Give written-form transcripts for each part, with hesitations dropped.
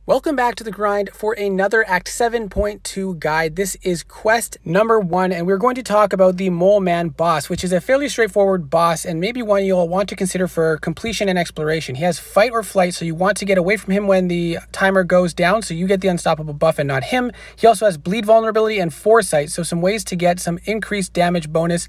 Welcome back to The Grind for another Act 7.2 guide. This is quest number 1, and we're going to talk about the Mole Man boss, which is a fairly straightforward boss and maybe one you'll want to consider for completion and exploration. He has fight or flight, so you want to get away from him when the timer goes down, so you get the unstoppable buff and not him. He also has bleed vulnerability and foresight, so some ways to get some increased damage bonus.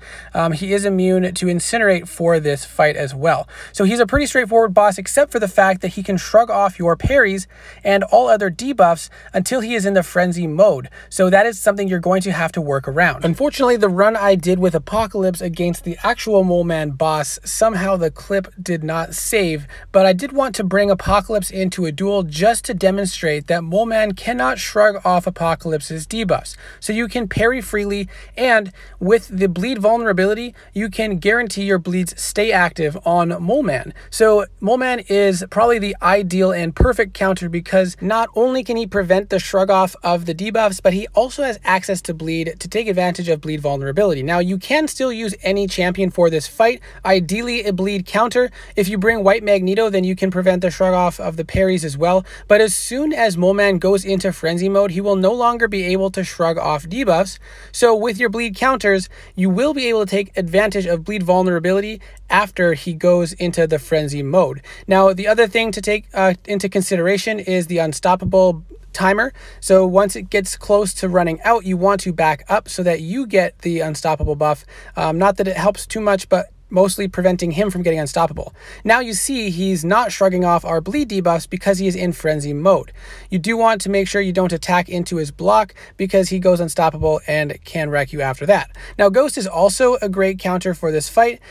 He is immune to incinerate for this fight as well. So he's a pretty straightforward boss, except for the fact that he can shrug off your parries and all other debuffs until he is in the frenzy mode. So that is something you're going to have to work around. Unfortunately, the run I did with Apocalypse against the actual Mole Man boss, somehow the clip did not save, but I did want to bring Apocalypse into a duel just to demonstrate that Mole Man cannot shrug off Apocalypse's debuffs. So you can parry freely, and with the bleed vulnerability, you can guarantee your bleeds stay active on Mole Man. So Mole Man is probably the ideal and perfect counter because not only can he prevent the shrug off of the debuffs, but he also has access to bleed to take advantage of bleed vulnerability. Now, you can still use any champion for this fight, ideally a bleed counter. If you bring White Magneto, then you can prevent the shrug off of the parries as well. But as soon as Mole Man goes into frenzy mode, he will no longer be able to shrug off debuffs. So with your bleed counters, you will be able to take advantage of bleed vulnerability after he goes into the frenzy mode. Now, the other thing to take into consideration is the unstoppable timer. So once it gets close to running out, you want to back up so that you get the unstoppable buff. Not that it helps too much, but mostly preventing him from getting unstoppable. Now you see he's not shrugging off our bleed debuffs because he is in frenzy mode. You do want to make sure you don't attack into his block because he goes unstoppable and can wreck you after that. Now Ghost is also a great counter for this fight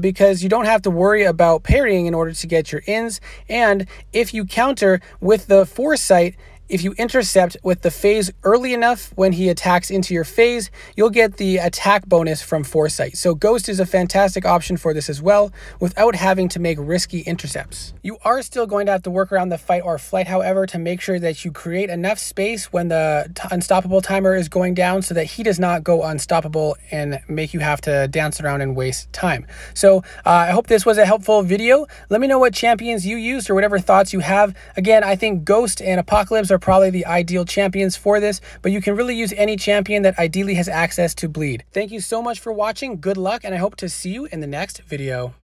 because you don't have to worry about parrying in order to get your ins, and if you counter with the foresight, if you intercept with the phase early enough when he attacks into your phase, you'll get the attack bonus from foresight. So Ghost is a fantastic option for this as well, without having to make risky intercepts. You are still going to have to work around the fight or flight, however, to make sure that you create enough space when the unstoppable timer is going down so that he does not go unstoppable and make you have to dance around and waste time. So I hope this was a helpful video. Let me know what champions you used or whatever thoughts you have. Again, I think Ghost and Apocalypse are probably the ideal champions for this, but you can really use any champion that ideally has access to bleed. Thank you so much for watching. Good luck, and I hope to see you in the next video.